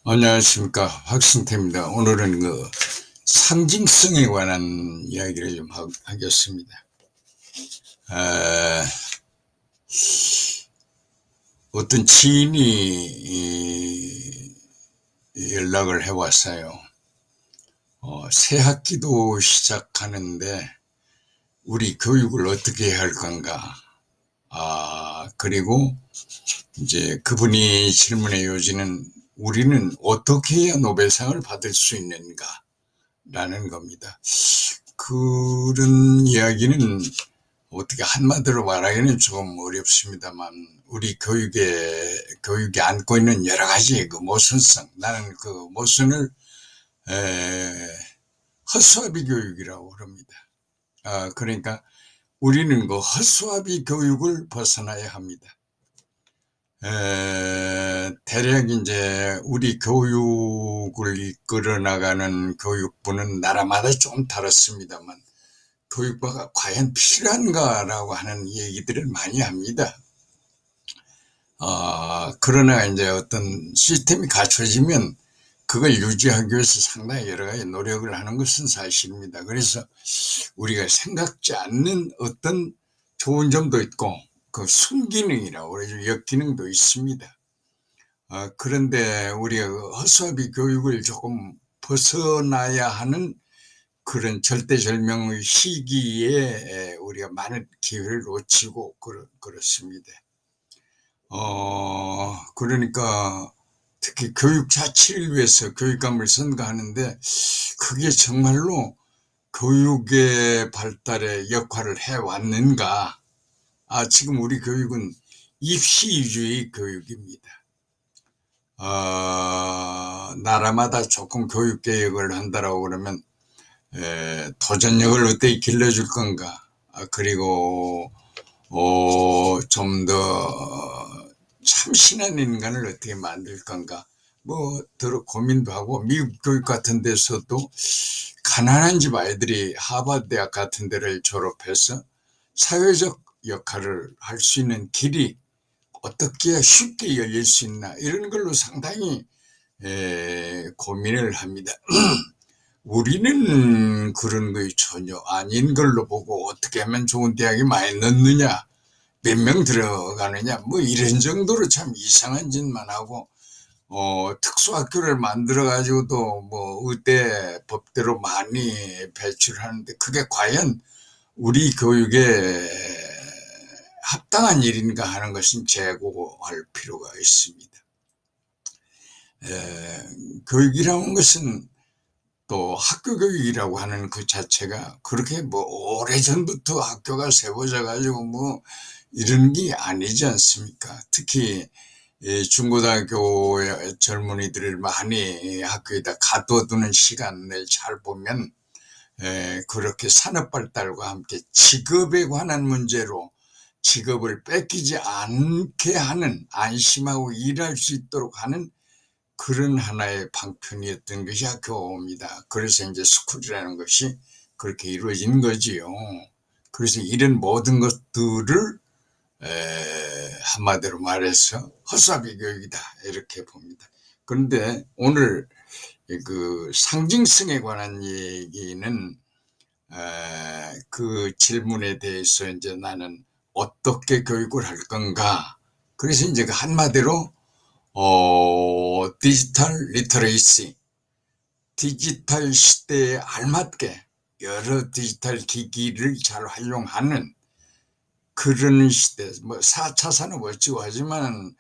안녕하십니까. 박승태입니다. 오늘은 상징성에 관한 이야기를 좀 하겠습니다. 아, 어떤 지인이 연락을 해왔어요. 새 학기도 시작하는데 우리 교육을 어떻게 해야 할 건가. 그리고 이제 그분이 질문의 요지는 우리는 어떻게 해야 노벨상을 받을 수 있는가 라는 겁니다. 그런 이야기는 어떻게 한마디로 말하기는 조금 어렵습니다만, 우리 교육이 안고 있는 여러 가지 그 모순성, 나는 그 모순을 허수아비 교육이라고 그럽니다. 그러니까 우리는 그 허수아비 교육을 벗어나야 합니다. 대략 이제 우리 교육을 이끌어 나가는 교육부는 나라마다 좀 다릅니다만, 교육부가 과연 필요한가라고 하는 얘기들을 많이 합니다. 그러나 이제 어떤 시스템이 갖춰지면 그걸 유지하기 위해서 상당히 여러 가지 노력을 하는 것은 사실입니다. 그래서 우리가 생각지 않는 어떤 좋은 점도 있고, 그 순기능이라고 그러죠. 역기능도 있습니다. 그런데 우리가 그 허수아비 교육을 조금 벗어나야 하는 그런 절대절명의 시기에 우리가 많은 기회를 놓치고 그렇습니다. 그러니까 특히 교육 자체를 위해서 교육감을 선거하는데 그게 정말로 교육의 발달에 역할을 해왔는가. 지금 우리 교육은 입시 위주의 교육입니다. 나라마다 조금 교육개혁을 한다라고 그러면 도전력을 어떻게 길러줄 건가, 그리고 좀 더 참신한 인간을 어떻게 만들 건가, 더러 고민도 하고. 미국 교육 같은 데서도 가난한 집 아이들이 하버드 대학 같은 데를 졸업해서 사회적 역할을 할 수 있는 길이 어떻게 쉽게 열릴 수 있나, 이런 걸로 상당히 고민을 합니다. 우리는 그런 거에 전혀 아닌 걸로 보고, 어떻게 하면 좋은 대학에 많이 넣느냐, 몇 명 들어가느냐, 이런 정도로 참 이상한 짓만 하고, 특수학교를 만들어가지고도 의대 법대로 많이 배출하는데 그게 과연 우리 교육에 합당한 일인가 하는 것은 재고할 필요가 있습니다. 교육이라는 것은 또 학교 교육이라고 하는 그 자체가 그렇게 오래전부터 학교가 세워져 가지고 이런 게 아니지 않습니까? 특히 중고등학교 젊은이들을 많이 학교에다 가둬두는 시간을 잘 보면 그렇게 산업 발달과 함께 직업에 관한 문제로 직업을 뺏기지 않게 하는, 안심하고 일할 수 있도록 하는 그런 하나의 방편이었던 것이 학교입니다. 그래서 이제 스쿨이라는 것이 그렇게 이루어진 거지요. 그래서 이런 모든 것들을 한마디로 말해서 허수아비 교육이다, 이렇게 봅니다. 그런데 오늘 그 상징성에 관한 얘기는 그 질문에 대해서 이제 나는 어떻게 교육을 할 건가. 그래서 이제 한마디로 디지털 리터레이시, 디지털 시대에 알맞게 여러 디지털 기기를 잘 활용하는 그런 시대, 4차 산업 어찌고 하지만,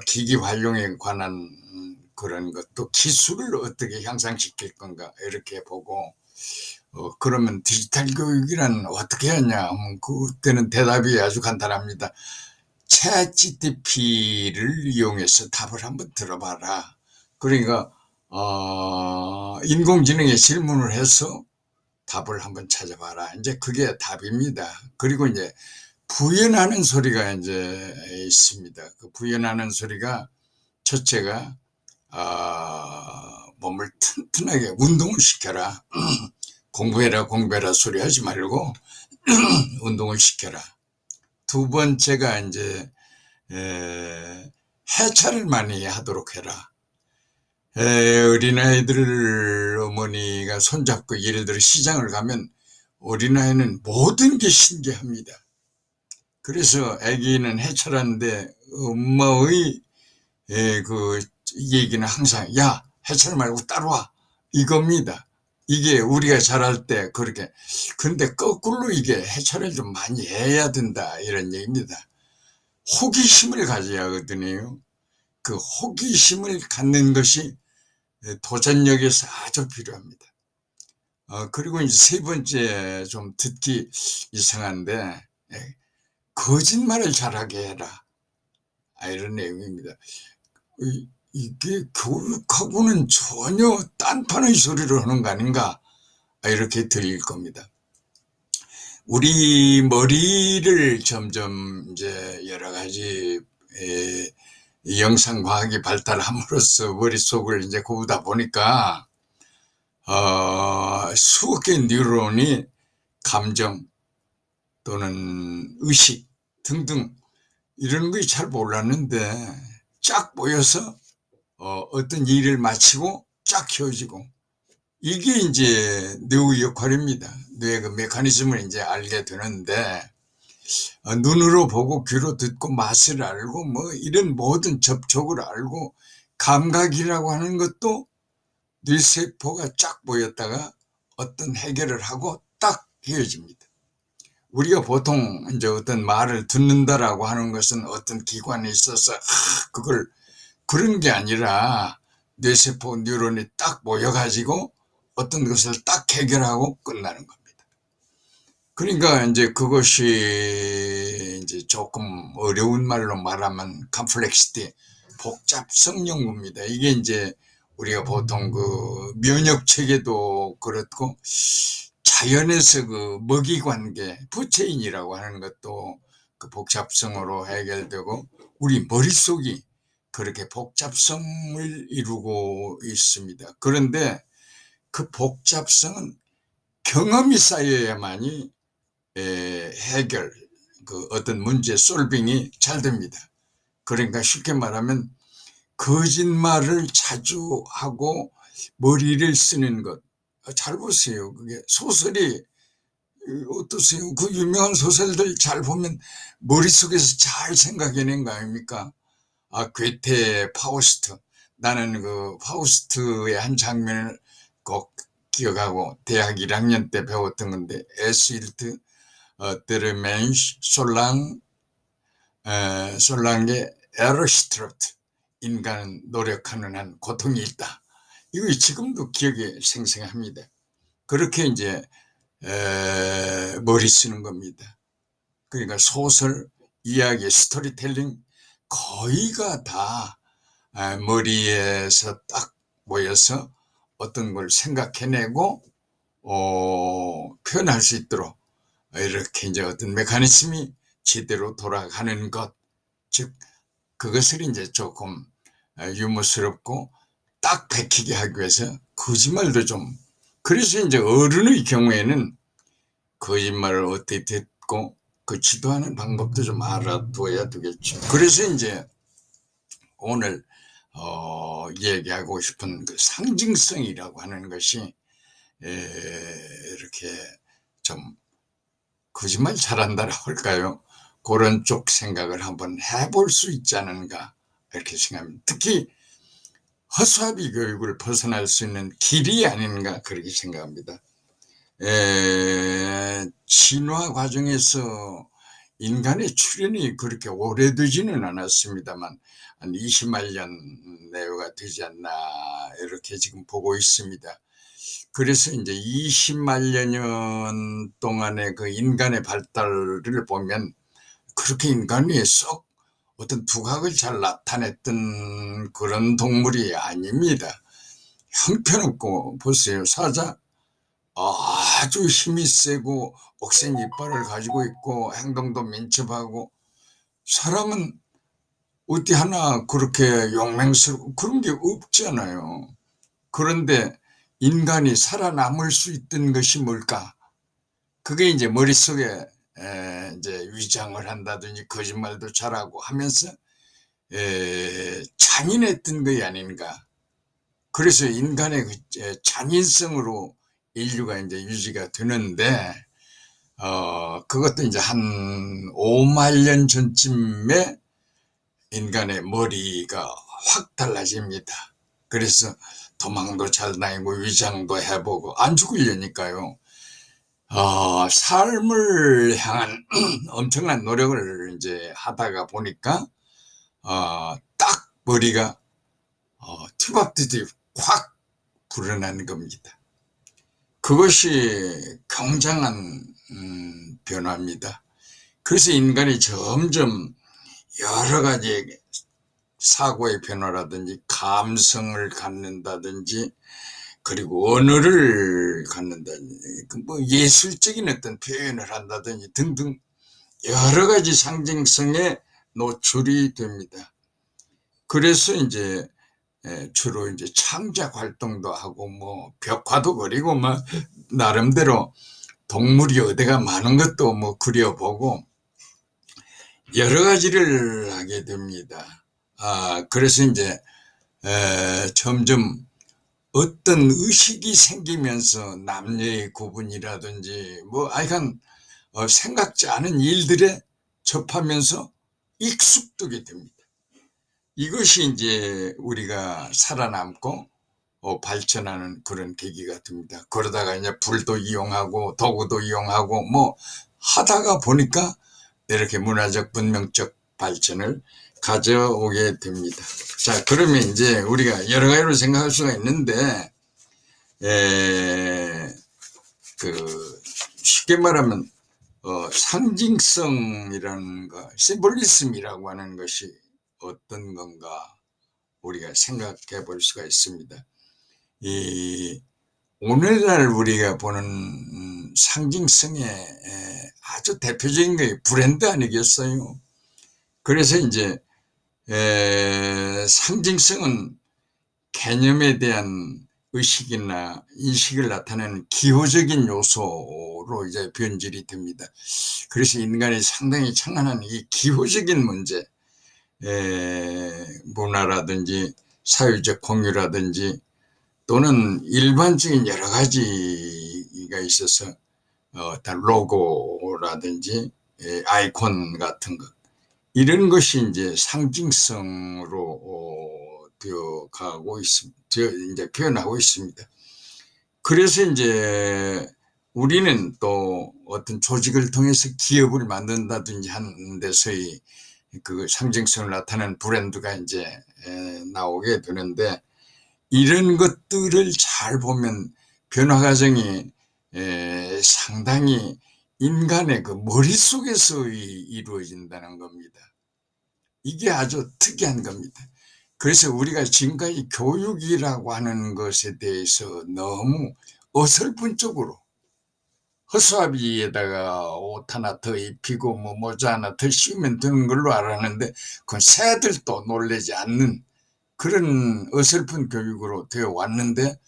기기 활용에 관한 그런 것도 기술을 어떻게 향상시킬 건가, 이렇게 보고, 그러면 디지털 교육이란 어떻게 하냐 하면 그때는 대답이 아주 간단합니다. 챗 GTP를 이용해서 답을 한번 들어봐라. 그러니까 인공지능에 질문을 해서 답을 한번 찾아봐라. 이제 그게 답입니다. 그리고 이제 부연하는 소리가 이제 있습니다. 그 부연하는 소리가 첫째가 몸을 튼튼하게 운동을 시켜라. 공부해라 소리 하지 말고 운동을 시켜라. 두 번째가 이제 해찰을 많이 하도록 해라. 어린아이들 어머니가 손잡고 예를 들어 시장을 가면 어린아이는 모든 게 신기합니다. 그래서 아기는 해찰하는데 엄마의 그 얘기는 항상 야 해찰 말고 따라와 이겁니다. 이게 우리가 잘할 때 그렇게. 근데 거꾸로 이게 해찰을 좀 많이 해야 된다 이런 얘기입니다. 호기심을 가져야 하거든요. 그 호기심을 갖는 것이 도전력에서 아주 필요합니다. 그리고 이제 세 번째 좀 듣기 이상한데 거짓말을 잘하게 해라. 이런 내용입니다. 이게 교육하고는 전혀 딴판의 소리를 하는 거 아닌가 이렇게 들릴 겁니다. 우리 머리를 점점 이제 여러 가지 영상과학이 발달함으로써 머릿속을 이제 고우다 보니까 수억 개의 뉴런이 감정 또는 의식 등등 이런 거 잘 몰랐는데 쫙 모여서 어떤 일을 마치고 쫙 켜지고 이게 이제 뇌의 역할입니다. 뇌의 그 메커니즘을 이제 알게 되는데 눈으로 보고 귀로 듣고 맛을 알고 뭐 이런 모든 접촉을 알고 감각이라고 하는 것도 뇌세포가 쫙 모였다가 어떤 해결을 하고 딱 헤어집니다. 우리가 보통 이제 어떤 말을 듣는다라고 하는 것은 어떤 기관에 있어서 그걸 그런 게 아니라 뇌세포 뉴런이 딱 모여가지고 어떤 것을 딱 해결하고 끝나는 겁니다. 그러니까 이제 그것이 이제 조금 어려운 말로 말하면 컴플렉시티, 복잡성 연구입니다. 이게 이제 우리가 보통 그 면역 체계도 그렇고 자연에서 그 먹이 관계, 부체인이라고 하는 것도 그 복잡성으로 해결되고 우리 머릿속이 그렇게 복잡성을 이루고 있습니다. 그런데 그 복잡성은 경험이 쌓여야만이 해결, 그 어떤 문제 솔빙이 잘 됩니다. 그러니까 쉽게 말하면 거짓말을 자주 하고 머리를 쓰는 것. 잘 보세요. 그게 소설이 어떠세요? 그 유명한 소설들 잘 보면 머릿속에서 잘 생각해낸 거 아닙니까? 괴테의 파우스트. 나는 그 파우스트의 한 장면을 꼭 기억하고 대학 1학년 때 배웠던 건데 에스일트 der Mensch solange er stirbt. 인간은 노력하는 한 고통이 있다. 이거 지금도 기억에 생생합니다. 그렇게 이제 머리 쓰는 겁니다. 그러니까 소설, 이야기, 스토리텔링 거의가 다 머리에서 딱 모여서 어떤 걸 생각해내고 표현할 수 있도록 이렇게 이제 어떤 메커니즘이 제대로 돌아가는 것, 즉 그것을 이제 조금 유머스럽고 딱 베끼게 하기 위해서 거짓말도 좀. 그래서 이제 어른의 경우에는 거짓말을 어떻게 듣고 그 지도하는 방법도 좀 알아둬야 되겠죠. 그래서 이제 오늘 얘기하고 싶은 그 상징성이라고 하는 것이 이렇게 좀 거짓말 잘한다라고 할까요? 그런 쪽 생각을 한번 해볼 수 있지 않은가 이렇게 생각합니다. 특히 허수아비 교육을 벗어날 수 있는 길이 아닌가 그렇게 생각합니다. 진화 과정에서 인간의 출현이 그렇게 오래되지는 않았습니다만 한 20만 년 내외가 되지 않나 이렇게 지금 보고 있습니다. 그래서 이제 20만 년 동안의 그 인간의 발달을 보면 그렇게 인간이 썩 어떤 두각을 잘 나타냈던 그런 동물이 아닙니다. 형편없고 보세요. 사자 아주 힘이 세고 억센 이빨을 가지고 있고 행동도 민첩하고 사람은 어디 하나 그렇게 용맹스럽고 그런 게 없잖아요. 그런데 인간이 살아남을 수 있던 것이 뭘까? 그게 이제 머릿속에 이제 위장을 한다든지 거짓말도 잘하고 하면서 잔인했던 것이 아닌가. 그래서 인간의 그 잔인성으로 인류가 이제 유지가 되는데, 그것도 이제 한 5만 년 전쯤에 인간의 머리가 확 달라집니다. 그래서 도망도 잘 다니고 위장도 해보고 안 죽으려니까요. 삶을 향한 엄청난 노력을 이제 하다가 보니까, 딱 머리가, 뒤바뒤 확 불어나는 겁니다. 그것이 굉장한, 변화입니다. 그래서 인간이 점점 여러 가지 사고의 변화라든지 감성을 갖는다든지 그리고 언어를 갖는다든지 뭐 예술적인 어떤 표현을 한다든지 등등 여러 가지 상징성에 노출이 됩니다. 그래서 이제 주로 이제 창작 활동도 하고 뭐 벽화도 그리고 뭐 나름대로 동물이 어디가 많은 것도 뭐 그려보고 여러 가지를 하게 됩니다. 그래서 이제 점점 어떤 의식이 생기면서 남녀의 구분이라든지 뭐 하여간 생각지 않은 일들에 접하면서 익숙하게 됩니다. 이것이 이제 우리가 살아남고 발전하는 그런 계기가 됩니다. 그러다가 이제 불도 이용하고 도구도 이용하고 뭐 하다가 보니까 이렇게 문화적 문명적 발전을 가져오게 됩니다. 자, 그러면 이제 우리가 여러 가지로 생각할 수가 있는데, 쉽게 말하면, 상징성이라는 거, 심볼리즘이라고 하는 것이 어떤 건가 우리가 생각해 볼 수가 있습니다. 오늘날 우리가 보는 상징성의 아주 대표적인 게 브랜드 아니겠어요? 그래서 이제 상징성은 개념에 대한 의식이나 인식을 나타내는 기호적인 요소로 이제 변질이 됩니다. 그래서 인간이 상당히 청한한 이 기호적인 문제, 문화라든지 사회적 공유라든지 또는 일반적인 여러 가지가 있어서 로고라든지 아이콘 같은 것 이런 것이 이제 상징성으로 되어가고 있습니다. 이제 표현하고 있습니다. 그래서 이제 우리는 또 어떤 조직을 통해서 기업을 만든다든지 하는 데서의 그 상징성을 나타내는 브랜드가 이제 나오게 되는데 이런 것들을 잘 보면 변화 과정이 상당히 인간의 그 머릿속에서 이루어진다는 겁니다. 이게 아주 특이한 겁니다. 그래서 우리가 지금까지 교육이라고 하는 것에 대해서 너무 어설픈 쪽으로 허수아비에다가 옷 하나 더 입히고 뭐 모자 하나 더 씌우면 되는 걸로 알았는데 그건 새들도 놀라지 않는 그런 어설픈 교육으로 되어 왔는데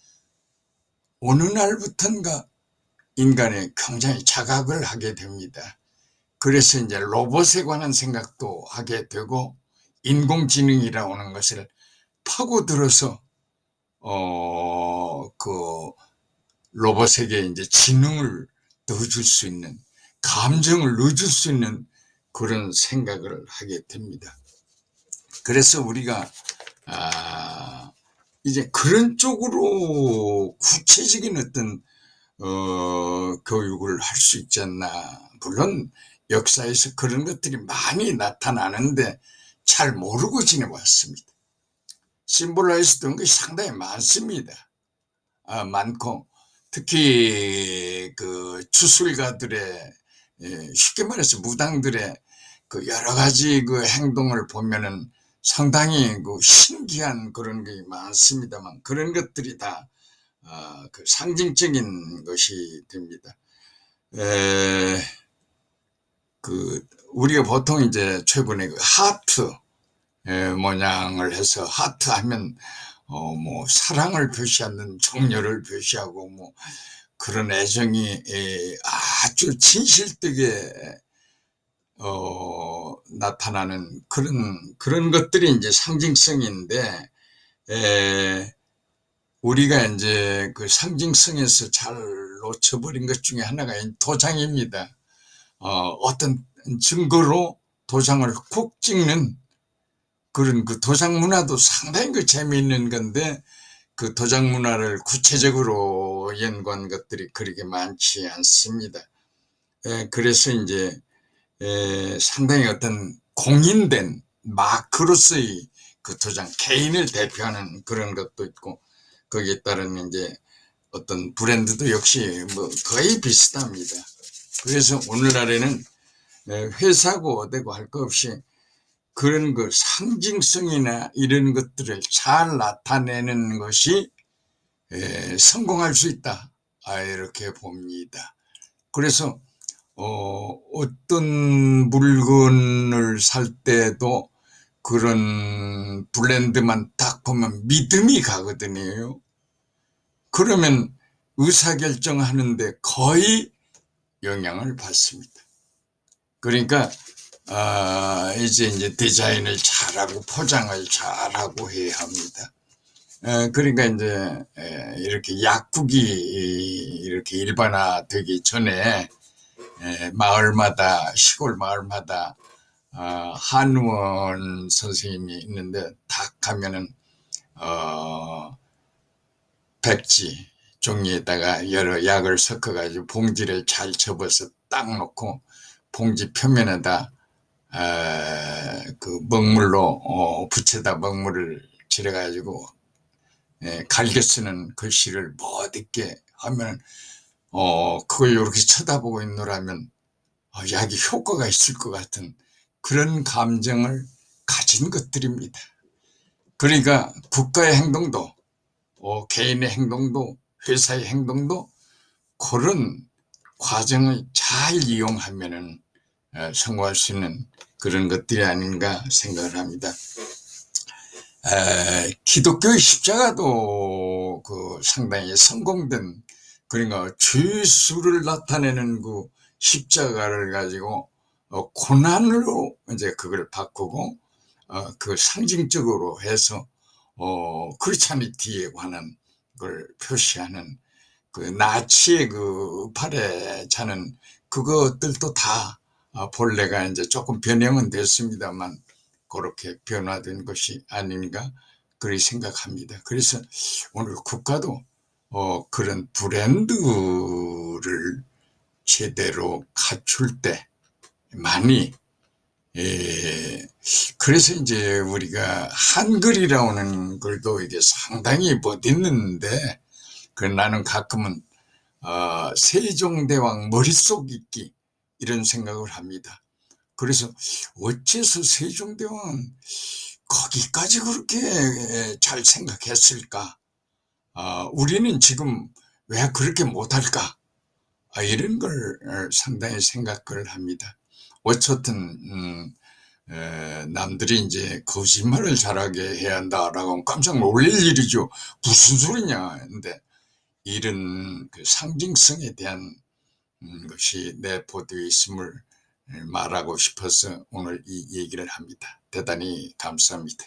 어느 날부턴가 인간의 굉장히 자각을 하게 됩니다. 그래서 이제 로봇에 관한 생각도 하게 되고 인공지능이라고 하는 것을 파고들어서 그 로봇에게 이제 지능을 넣어줄 수 있는 감정을 넣어줄 수 있는 그런 생각을 하게 됩니다. 그래서 우리가 이제 그런 쪽으로 구체적인 어떤 교육을 할 수 있지 않나. 물론 역사에서 그런 것들이 많이 나타나는데 잘 모르고 지내왔습니다. 심볼라이즈 된 것이 상당히 많습니다. 많고 특히 그 주술가들의 쉽게 말해서 무당들의 그 여러 가지 그 행동을 보면은 상당히 그 신기한 그런 게 많습니다만 그런 것들이 다 그 상징적인 것이 됩니다. 그 우리가 보통 이제 최근에 그 하트 모양을 해서 하트 하면 뭐 사랑을 표시하는 정열을 표시하고 뭐 그런 애정이 아주 진실되게 나타나는 그런 것들이 이제 상징성인데, 우리가 이제 그 상징성에서 잘 놓쳐버린 것 중에 하나가 도장입니다. 어떤 증거로 도장을 콕 찍는 그런 그 도장 문화도 상당히 그 재미있는 건데, 그 도장 문화를 구체적으로 연구한 것들이 그렇게 많지 않습니다. 그래서 이제 상당히 어떤 공인된 마크로서의 그 도장, 개인을 대표하는 그런 것도 있고, 거기에 따른 이제 어떤 브랜드도 역시 뭐 거의 비슷합니다. 그래서 오늘날에는 회사고 어디고 할 것 없이 그런 그 상징성이나 이런 것들을 잘 나타내는 것이 성공할 수 있다, 이렇게 봅니다. 그래서 어떤 물건을 살 때도 그런 브랜드만 딱 보면 믿음이 가거든요. 그러면 의사결정하는데 거의 영향을 받습니다. 그러니까 이제 디자인을 잘하고 포장을 잘하고 해야 합니다. 그러니까 이제 이렇게 약국이 이렇게 일반화되기 전에 마을마다, 시골 마을마다 한의원 선생님이 있는데 딱 가면은 백지 종이에다가 여러 약을 섞어가지고 봉지를 잘 접어서 딱 놓고 봉지 표면에다 그 먹물로 붓에다 먹물을 칠해가지고 갈겨 쓰는 글씨를 못 읽게 하면 그걸 이렇게 쳐다보고 있노라면 약이 효과가 있을 것 같은 그런 감정을 가진 것들입니다. 그러니까 국가의 행동도 개인의 행동도 회사의 행동도 그런 과정을 잘 이용하면은 성공할 수 있는 그런 것들이 아닌가 생각을 합니다. 기독교의 십자가도 그 상당히 성공된, 그러니까 주 예수를 나타내는 그 십자가를 가지고 고난으로 이제 그걸 바꾸고 그 상징적으로 해서 크리스찬리티에 관한 걸 표시하는 그 나치의 그 팔에 차는 그것들도 다 본래가 이제 조금 변형은 됐습니다만 그렇게 변화된 것이 아닌가 그렇게 생각합니다. 그래서 오늘 국가도 그런 브랜드를 제대로 갖출 때 많이 그래서 이제 우리가 한글이라는 글도 이게 상당히 멋있는데 그 나는 가끔은 세종대왕 머릿속 있기 이런 생각을 합니다. 그래서 어째서 세종대왕은 거기까지 그렇게 잘 생각했을까? 우리는 지금 왜 그렇게 못할까? 이런 걸 상당히 생각을 합니다. 어쨌든 남들이 이제 거짓말을 잘하게 해야 한다라고 하면 깜짝 놀랄 일이죠. 무슨 소리냐? 근데 이런 그 상징성에 대한 것이 내 보도에 있음을 말하고 싶어서 오늘 이 얘기를 합니다. 대단히 감사합니다.